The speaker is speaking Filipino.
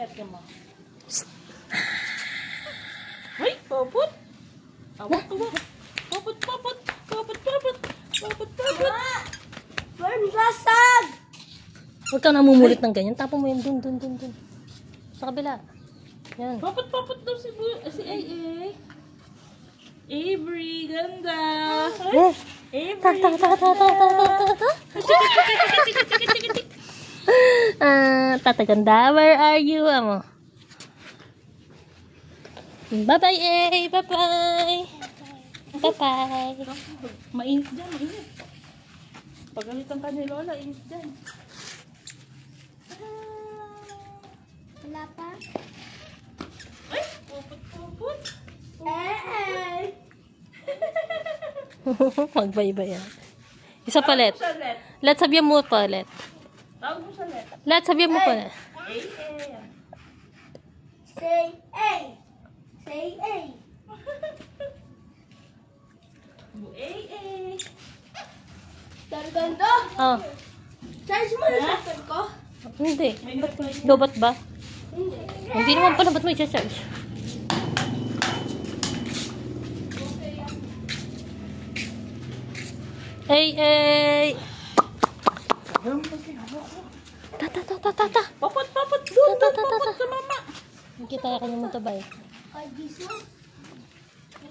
let ka mo. Ay, popot. Awak. Popot. Burn lasag! Huwag kang namumulit ng ganyan. Tapon mo yun dun. Sa kabila. Yan. Popot daw si Ay. Avery, ganda. Avery. Tata ganda, where are you? Amo. Bye-bye, eh. Bye-bye. Mainit dyan, mainit. Pagalitan ka ni Lola, init dyan. Wala pa? Ay, popot. Magbay-bay yan. Isa pa, Let. Tawag mo siya, Let. Let, sabihan mo pa, Let. Tawag mo siya, Let. Let, sabihan mo pa, Let. Say A. Say A. Ganda. Oh. Charge mo na sa ko? Hindi. Lobat ba? Hindi naman pala. Ba't mo i-charge? Ay. Ta. Popot. Doon, popot sa mama. Kita kanya mo tabay. Ay, Jesus.